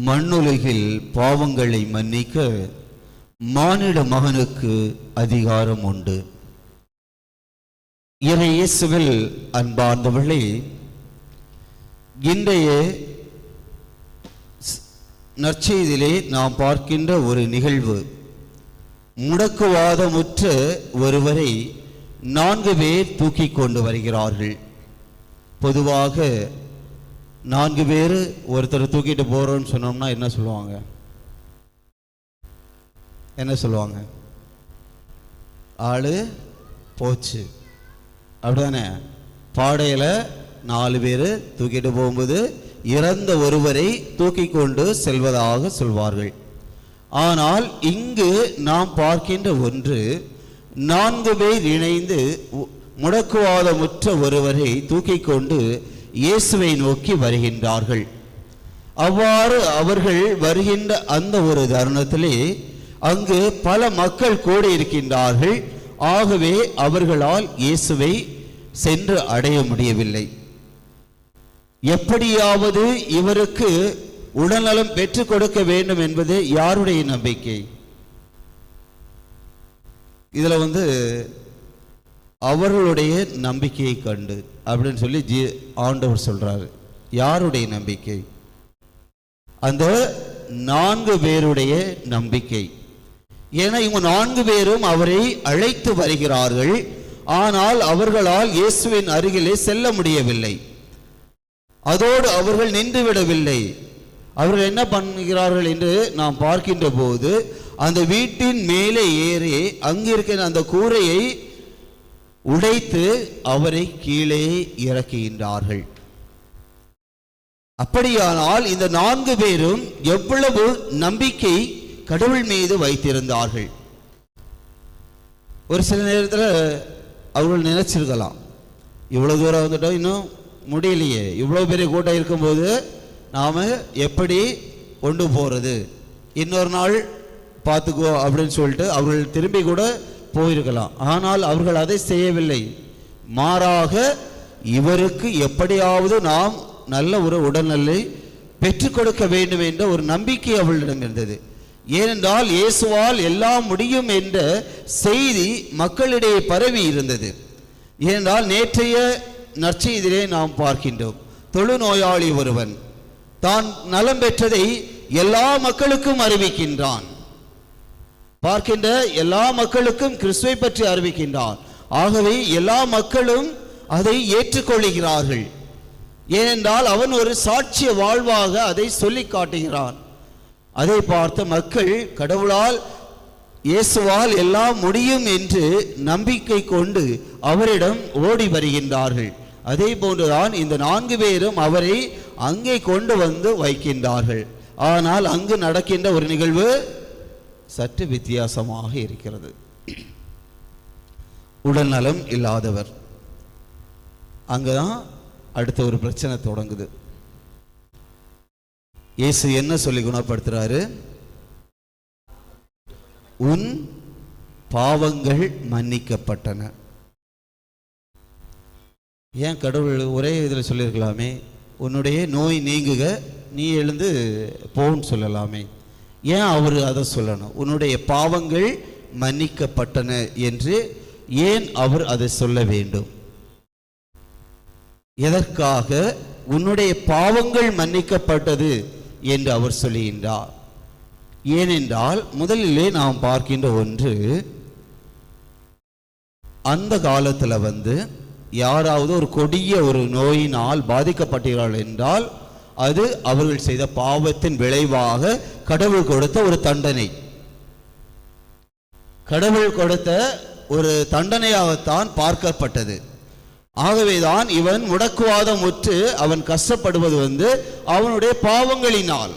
மண்ணுலகில் பாவங்களை மன்னிக்க மானிட மகனுக்கு அதிகாரம் உண்டு. இயேசுவில் அன்பார்ந்தவர்களே, இன்றைய நற்செய்தியிலே நாம் பார்க்கின்ற ஒரு நிகழ்வு, முடக்குவாதமுற்ற ஒருவரை 4 பேர் தூக்கி கொண்டு வருகிறார்கள். பொதுவாக 4 பேர் ஒருத்தர் தூக்கிட்டு போகிறோன்னு சொன்னோம்னா என்ன சொல்லுவாங்க? ஆளு போச்சு, அப்படிதானே? பாடையில் 4 பேர் தூக்கிட்டு போகும்போது இறந்த ஒருவரை தூக்கி கொண்டு செல்வதாக சொல்வார்கள். ஆனால் இங்கு நாம் பார்க்கின்ற ஒன்று, 4 பேர் இணைந்து முடக்குவாதமுற்ற ஒருவரை தூக்கி கொண்டு இயேசுவை நோக்கி வருகின்றார்கள். அவ்வாறு அவர்கள் வருகின்ற அந்த ஒரு தருணத்திலே அங்கு பல மக்கள் கூடி இருக்கின்றார்கள். ஆகவே அவர்களால் இயேசுவை சென்று அடைய முடியவில்லை. எப்படியாவது இவருக்கு உடல்நலம் பெற்றுக் கொடுக்க வேண்டும் என்பது யாருடைய நம்பிக்கை? இதுல அவர்களுடைய நம்பிக்கையை கண்டு அப்படின்னு சொல்லி ஆண்டவர் சொல்றாரு. யாருடைய நம்பிக்கை? அந்த 4 பேருடைய நம்பிக்கை. ஏன்னா இவங்க 4 பேரும் அவரை அழைத்து வருகிறார்கள். ஆனால் அவர்களால் இயேசுவின் அருகிலே செல்ல முடியவில்லை. அதோடு அவர்கள் நின்று விடவில்லை. அவர்கள் என்ன பண்ணுகிறார்கள் என்று நாம் பார்க்கின்ற போது, அந்த வீட்டின் மேலே ஏறி அங்கிருக்கிற அந்த கூரையை உடைத்து அவரை கீழே இறக்குகின்றார்கள். அப்படியானால் இந்த 4 பேரும் எவ்வளவு நம்பிக்கை கடவுள் மீது வைத்திருந்தார்கள். ஒரு சில நேரத்தில் அவர்கள் நினைச்சிருக்கலாம், இவ்வளவு தூரம் வந்துட்டோம், இன்னும் முடியலையே, இவ்வளவு பெரிய கூட்டம் இருக்கும்போது நாம எப்படி கொண்டு போறது, இன்னொரு நாள் பார்த்துக்கோ அப்படின்னு சொல்லிட்டு அவர்கள் திரும்பி கூட போயிருக்கலாம். ஆனால் அவர்கள் அதை செய்யவில்லை. மாறாக இவருக்கு எப்படியாவது நாம் நல்ல ஒரு உடல்நலை பெற்றுக் கொடுக்க வேண்டும் என்ற ஒரு நம்பிக்கை அவர்களிடம் இருந்தது. ஏனென்றால் இயேசுவால் எல்லாம் முடியும் என்ற செய்தி மக்களிடையே பரவி இருந்தது. ஏனென்றால் நேற்றைய நற்செய்தியிலே நாம் பார்க்கின்றோம், தொழுநோயாளி ஒருவன் தான் நலம் பெற்றதை எல்லா மக்களுக்கும் அறிவிக்கின்றான். பார்க்கின்ற எல்லா மக்களுக்கும் கிறிஸ்துவை பற்றி அறிவிக்கின்றான். ஆகவே எல்லா மக்களும் அதை ஏற்றுக்கொள்கிறார்கள். ஏனென்றால் அவன் ஒரு சாட்சிய வாழ்வாக அதை சொல்லி காட்டுகிறான். அதை பார்த்த மக்கள் கடவுளால் இயேசுவால் எல்லாம் முடியும் என்று நம்பிக்கை கொண்டு அவரிடம் ஓடி வருகின்றார்கள். அதே போன்றுதான் இந்த 4 பேரும் அவரை அங்கே கொண்டு வந்து வைக்கின்றார்கள். ஆனால் அங்கு நடக்கின்ற ஒரு நிகழ்வு சற்று வித்தியாசமாக இருக்கிறது. உடல்நலம் இல்லாதவர், அங்கதான் அடுத்த ஒரு பிரச்சனை தொடங்குது. இயேசு என்ன சொல்லி குணப்படுத்துறாரு? உன் பாவங்கள் மன்னிக்கப்பட்டன. ஏன் கடவுள் ஒரே இதில் சொல்லியிருக்கலாமே, உன்னுடைய நோய் நீங்குக, நீ எழுந்து போன்னு சொல்லலாமே. ஏன் அவர் அதை சொல்லணும்? உன்னுடைய பாவங்கள் மன்னிக்கப்பட்டன என்று ஏன் அவர் அதை சொல்ல வேண்டும்? எதற்காக உன்னுடைய பாவங்கள் மன்னிக்கப்பட்டது என்று அவர் சொல்லுகின்றார்? ஏனென்றால் முதலிலே நாம் பார்க்கின்ற ஒன்று, அந்த காலத்தில் யாராவது ஒரு கொடிய ஒரு நோயினால் பாதிக்கப்பட்டார்கள் என்றால் அது அவர்கள் செய்த பாவத்தின் விளைவாக கடவுள் கொடுத்த ஒரு தண்டனை. கடவுள் கொடுத்த ஒரு தண்டனையாகத்தான் பார்க்கப்பட்டது. ஆகவேதான் இவன் முடக்குவாதம் உற்று அவன் கஷ்டப்படுவது அவனுடைய பாவங்களினால்,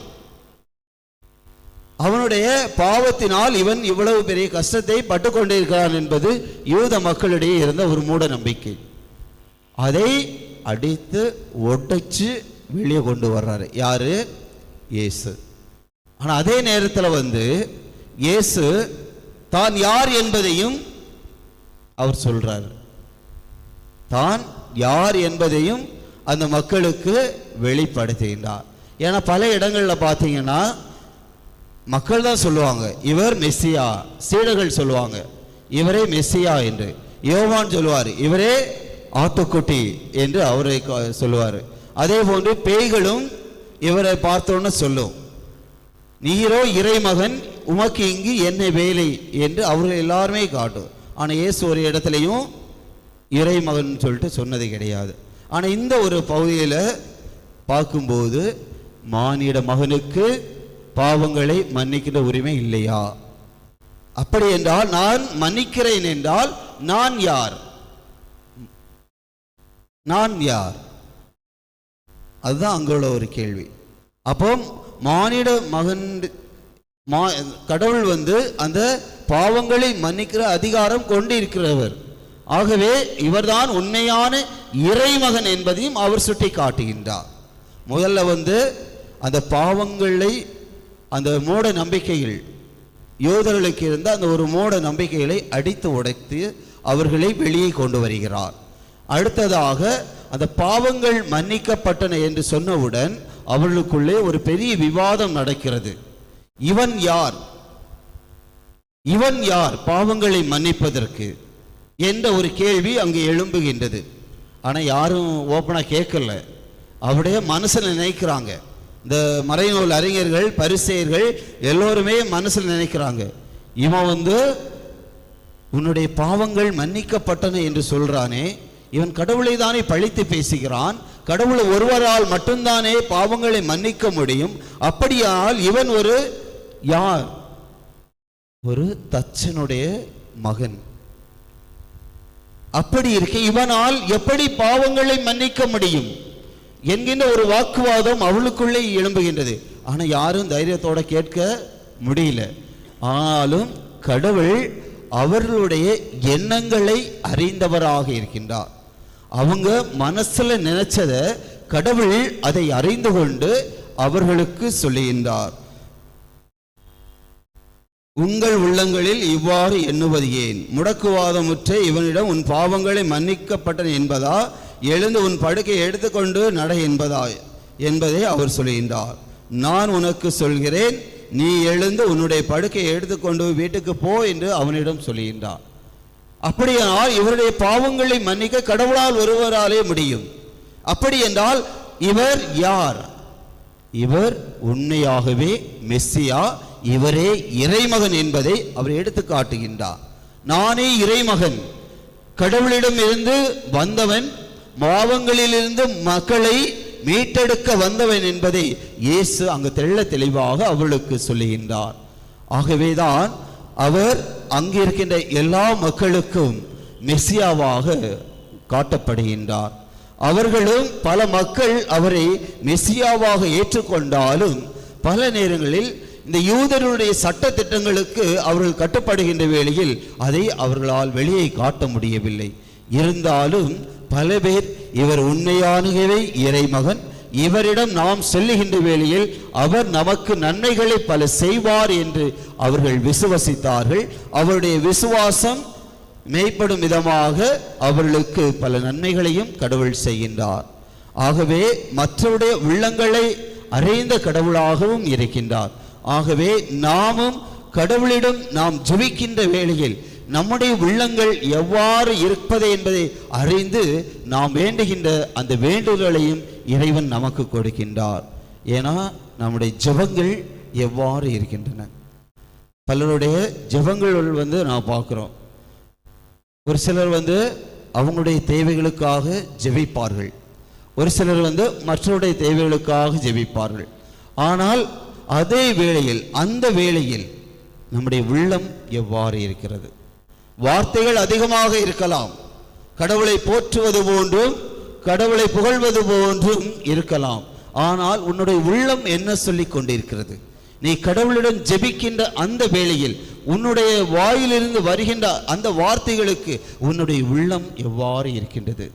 அவனுடைய பாவத்தினால் இவன் இவ்வளவு பெரிய கஷ்டத்தை பட்டு கொண்டிருக்கிறான் என்பது யூத மக்களிடையே இருந்த ஒரு மூட நம்பிக்கை. அதை அடித்து ஒடைச்சு வெளியே கொண்டு வர்றாரு. யாரு? இயேசு. ஆனால் அதே நேரத்தில் இயேசு தான் யார் என்பதையும் அவர் சொல்றார். தான் யார் என்பதையும் அந்த மக்களுக்கு வெளிப்படுத்துகின்றார். ஏன்னா பல இடங்களில் பார்த்தீங்கன்னா மக்கள் தான் சொல்லுவாங்க இவர் மெஸ்ஸியா, சீடர்கள் சொல்லுவாங்க இவரே மெஸ்ஸியா என்று, யோவான் சொல்லுவார் இவரே ஆட்டுக்குட்டி என்று அவரை சொல்லுவார். அதே போன்று பேய்களும் இவரை பார்த்தோன்னு சொல்லும், நீரோ இறைமகன், உமக்கு இங்கு என்ன வேலை என்று அவர்கள் எல்லாருமே காட்டும். ஆனால் இயேசு ஒரு இடத்துலையும் இறைமகன் சொல்லிட்டு சொன்னது கிடையாது. ஆனால் இந்த ஒரு பகுதியில் பார்க்கும்போது மானிட மகனுக்கு பாவங்களை மன்னிக்கிற உரிமை இல்லையா? அப்படி என்றால் நான் மன்னிக்கிறேன் என்றால் நான் யார்? நான் யார்? அதுதான் அங்குள்ள ஒரு கேள்வி. அப்போ மானிட மகன் கடவுள் அந்த பாவங்களை மன்னிக்கிற அதிகாரம் கொண்டு இருக்கிறவர். ஆகவே இவர்தான் உண்மையான இறைமகன் என்பதையும் அவர் சுட்டி காட்டுகின்றார். முதல்ல அந்த பாவங்களை, அந்த மூட நம்பிக்கைகள், யோதர்களுக்கு இருந்த அந்த ஒரு மூட நம்பிக்கைகளை அடித்து உடைத்து அவர்களை வெளியே கொண்டு வருகிறார். அடுத்ததாக அந்த பாவங்கள் மன்னிக்கப்பட்டன என்று சொன்னவுடன் அவர்களுக்குள்ளே ஒரு பெரிய விவாதம் நடக்கிறது. இவன் யார்? இவன் யார் பாவங்களை மன்னிப்பதற்கு என்ற ஒரு கேள்வி அங்கு எழும்புகின்றது. ஆனால் யாரும் ஓப்பனாக கேட்கல. அவருடைய மனசில் நினைக்கிறாங்க. இந்த மறைநூல் அறிஞர்கள், பரிசேயர்கள் எல்லோருமே மனசில் நினைக்கிறாங்க, இவன் உன்னுடைய பாவங்கள் மன்னிக்கப்பட்டன என்று சொல்றானே, இவன் கடவுளை தானே பழித்து பேசுகிறான், கடவுளை ஒருவரால் மட்டும்தானே பாவங்களை மன்னிக்க முடியும், அப்படியால் இவன் ஒரு யார்? ஒரு தச்சனுடைய மகன். அப்படி இருக்க இவனால் எப்படி பாவங்களை மன்னிக்க முடியும் என்கின்ற ஒரு வாக்குவாதம் அவளுக்குள்ளே எழும்புகின்றது. ஆனால் யாரும் தைரியத்தோட கேட்க முடியல. ஆனாலும் கடவுள் அவர்களுடைய எண்ணங்களை அறிந்தவராக இருக்கின்றார். அவங்க மனசுல நினைச்சத கடவுள் அதை அறிந்து கொண்டு அவர்களுக்கு சொல்லுகின்றார். உங்கள் உள்ளங்களில் இவ்வாறு எண்ணுவது ஏன்? முடக்குவாதமுற்ற இவனிடம் உன் பாவங்களை மன்னிக்கப்பட்டன என்பதா, எழுந்து உன் படுக்கையை எடுத்துக்கொண்டு நட என்பதை அவர் சொல்கின்றார். நான் உனக்கு சொல்கிறேன், நீ எழுந்து உன்னுடைய படுக்கையை எடுத்துக்கொண்டு வீட்டுக்கு போ என்று அவனிடம் சொல்கின்றார். அப்படியானால் இவருடைய பாவங்களை மன்னிக்க கடவுளால் ஒருவராலே முடியும். அப்படி என்றால் இவர் யார்? இவர் உண்மையாகவே மெஸ்ஸியா, இவரே இறைமகன் என்பதை அவர் எடுத்து காட்டுகின்றார். நானே இறைமகன், கடவுளிடம் இருந்து வந்தவன், பாவங்களிலிருந்து மக்களை மீட்டெடுக்க வந்தவன் என்பதை இயேசு அங்கு தெள்ள தெளிவாக அவளுக்கு சொல்லுகின்றார். ஆகவேதான் அவர் அங்கு இருக்கின்ற எல்லா மக்களுக்கும் மெஸ்ஸியாவாக காட்டப்படுகின்றார். அவர்களும் பல மக்கள் அவரை மெஸ்ஸியாவாக ஏற்றுக்கொண்டாலும் பல நேரங்களில் இந்த யூதர்களுடைய சட்ட திட்டங்களுக்கு அவர்கள் கட்டுப்படுகின்ற வேளையில் அதை அவர்களால் வெளியே காட்ட முடியவில்லை. இருந்தாலும் பல பேர் இவர் உண்மையானவே இறைமகன், இவரிடம் நாம் செல்லுகின்ற வேளையில் அவர் நமக்கு நன்மைகளை பல செய்வார் என்று அவர்கள் விசுவசித்தார்கள். அவருடைய விசுவாசம் மெய்ப்படும் விதமாக அவர்களுக்கு பல நன்மைகளையும் கடவுள் செய்கின்றார். ஆகவே மற்றவருடைய உள்ளங்களை அறிந்த கடவுளாகவும் இருக்கின்றார். ஆகவே நாமும் கடவுளிடம் நாம் ஜெபிக்கின்ற வேளையில் நம்முடைய உள்ளங்கள் எவ்வாறு இருப்பது என்பதை அறிந்து நாம் வேண்டுகின்ற அந்த வேண்டுதலையும் இறைவன் நமக்கு கொடுக்கின்றார். ஏன்னா நம்முடைய ஜெபங்கள் எவ்வாறு இருக்கின்றன. பலருடைய ஜெபங்கள் நான் பார்க்குறோம். ஒரு சிலர் அவங்களுடைய தேவைகளுக்காக ஜெபிப்பார்கள், ஒரு சிலர் மற்றவருடைய தேவைகளுக்காக ஜெபிப்பார்கள். ஆனால் அதே வேளையில் அந்த வேளையில் நம்முடைய உள்ளம் எவ்வாறு இருக்கிறது? வார்த்தைகள் அதிகமாக இருக்கலாம், கடவுளை போற்றுவது போன்றும் கடவுளை புகழ்வது போன்றும் இருக்கலாம். ஆனால் உன்னுடைய உள்ளம் என்ன சொல்லிக் கொண்டிருக்கிறது? நீ கடவுளிடம் ஜெபிக்கின்ற அந்த வேளையில் உன்னுடைய வாயிலிருந்து வருகின்ற அந்த வார்த்தைகளுக்கு உன்னுடைய உள்ளம் எவ்வாறு இருக்கின்றது?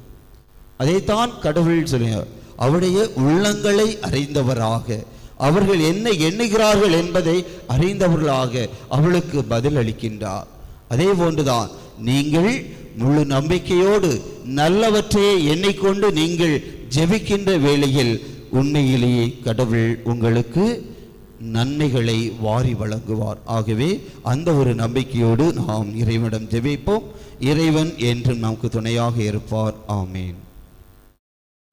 அதைத்தான் கடவுள் சொல்லுகிறார், அவருடைய உள்ளங்களை அறிந்தவராக, அவர்கள் என்ன எண்ணுகிறார்கள் என்பதை அறிந்தவர்களாக அவளுக்கு பதில் அளிக்கின்றார். அதே போன்றுதான் நீங்கள் முழு நம்பிக்கையோடு நல்லவற்றையே எண்ணிக்கொண்டு நீங்கள் ஜெபிக்கின்ற வேளையில் உண்மையிலேயே கடவுள் உங்களுக்கு நன்மைகளை வாரி வழங்குவார். ஆகவே அந்த ஒரு நம்பிக்கையோடு நாம் இறைவனிடம் ஜெபிப்போம். இறைவன் என்றும் நமக்கு துணையாக இருப்பார். ஆமேன்.